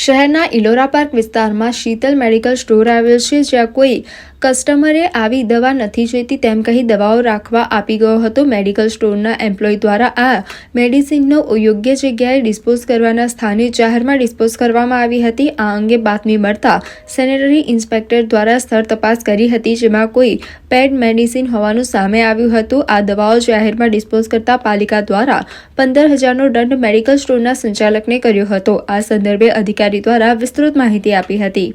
શહેરના ઇલોરા પાર્ક વિસ્તારમાં Sheetal medical store આવેલ છે, જ્યાં કોઈ કસ્ટમરે આવી દવા નથી જોઈતી તેમ કહી દવાઓ રાખવા આપી ગયો હતો. મેડિકલ સ્ટોરના એમ્પ્લોય દ્વારા આ મેડિસિનનો યોગ્ય જગ્યાએ ડિસ્પોઝ કરવાના સ્થાને જાહેરમાં ડિસ્પોઝ કરવામાં આવી હતી. આ અંગે બાતમી મળતા સેનેટરી ઇન્સ્પેક્ટર દ્વારા સ્થળ તપાસ કરી હતી, જેમાં કોઈ પેડ મેડિસિન હોવાનું સામે આવ્યું હતું. આ દવાઓ જાહેરમાં ડિસ્પોઝ કરતા પાલિકા દ્વારા 15,000નો દંડ મેડિકલ સ્ટોરના સંચાલકને કર્યો હતો. આ સંદર્ભે અધિકારી દ્વારા વિસ્તૃત માહિતી આપી હતી.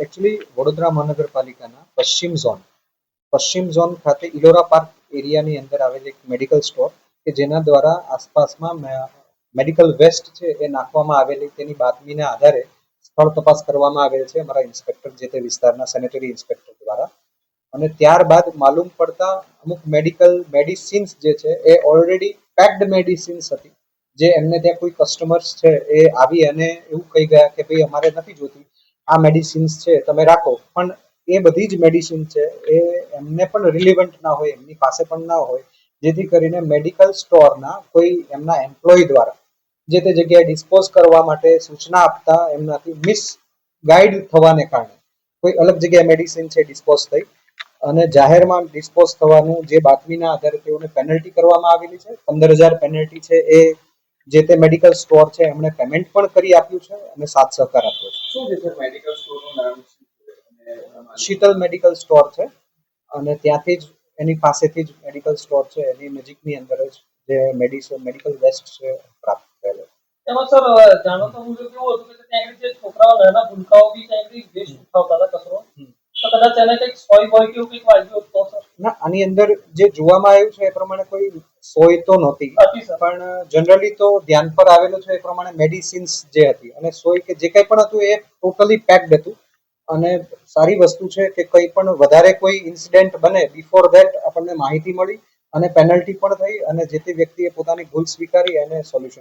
એકચ્યુઅલી વડોદરા મહાનગરપાલિકાના પશ્ચિમ ઝોન ખાતે ઇલોરા પાર્ક એરિયાની અંદર આવેલ એક મેડિકલ સ્ટોર કે જેના દ્વારા આસપાસમાં મેડિકલ વેસ્ટ છે એ નાખવામાં આવેલી તેની બાતમીના આધારે સ્થળ તપાસ કરવામાં આવેલ છે અમારા ઇન્સ્પેક્ટર જે તે વિસ્તારના સેનેટરી ઇન્સ્પેક્ટર દ્વારા. અને ત્યારબાદ માલુમ પડતા અમુક મેડિસિન્સ જે છે એ ઓલરેડી પેક્ડ મેડિસિન્સ હતી, જે એમને ત્યાં કોઈ કસ્ટમર્સ છે એ આવી અને એવું કહી ગયા કે ભાઈ અમારે નથી જોતી, આ મેડિસિન્સ છે તમે રાખો. પણ એ બધી જ મેડિસિન છે એ એમને પણ રિલિવન્ટ ના હોય, એમની પાસે પણ ના હોય, જેથી કરીને મેડિકલ સ્ટોરના કોઈ એમના એમ્પ્લોય દ્વારા જે તે જગ્યાએ ડિસ્પોઝ કરવા માટે સૂચના આપતા એમનાથી મિસગાઈડ થવાને કારણે કોઈ અલગ જગ્યાએ મેડિસિન છે ડિસ્પોઝ થઈ અને જાહેરમાં ડિસ્પોઝ થવાનું જે બાતમીના આધારે તેઓને પેનલ્ટી કરવામાં આવેલી છે. 15,000 પેનલ્ટી છે એ જે તે મેડિકલ સ્ટોર છે એમણે પેમેન્ટ પણ કરી આપ્યું છે અને સાથ સહકાર આપ્યો છે. શું છે સર મેડિકલ સ્ટોરનું નામ શીતલ મેડિકલ સ્ટોર છે અને ત્યાંથી જ એની પાસેથી જ મેડિકલ સ્ટોર છે, એની નજીકની અંદર જ જે મેડિકલ વેસ્ટ છે પ્રાપ્ત થયેલો. એમાં સર જાણવા મુજબ કેવું હતું કે ત્યાં જે છોકરાઓ નાના ભૂલકાઓ બી ત્યાં વેસ્ટ ઉઠાવતા હતા કચરો, તો કદાચ એને કંઈક સોય બોય કેવું કંઈક વાગ્યું તો સર? ના, આની અંદર જે જોવામાં આવ્યું છે એ પ્રમાણે કોઈ સોય તો નહોતી, પણ જનરલી તો ધ્યાન પર આવેલું છે એ પ્રમાણે મેડિસિન્સ જે હતી અને સોય કે જે કંઈ પણ હતું એ ટોટલી પેક્ડ હતું. અને સારી વસ્તુ છે કે કંઈ પણ વધારે કોઈ ઇન્સિડન્ટ બને બિફોર ધેટ આપણને માહિતી મળી અને પેનલ્ટી પણ થઈ અને જે તે વ્યક્તિએ પોતાની ભૂલ સ્વીકારી અને સોલ્યુશન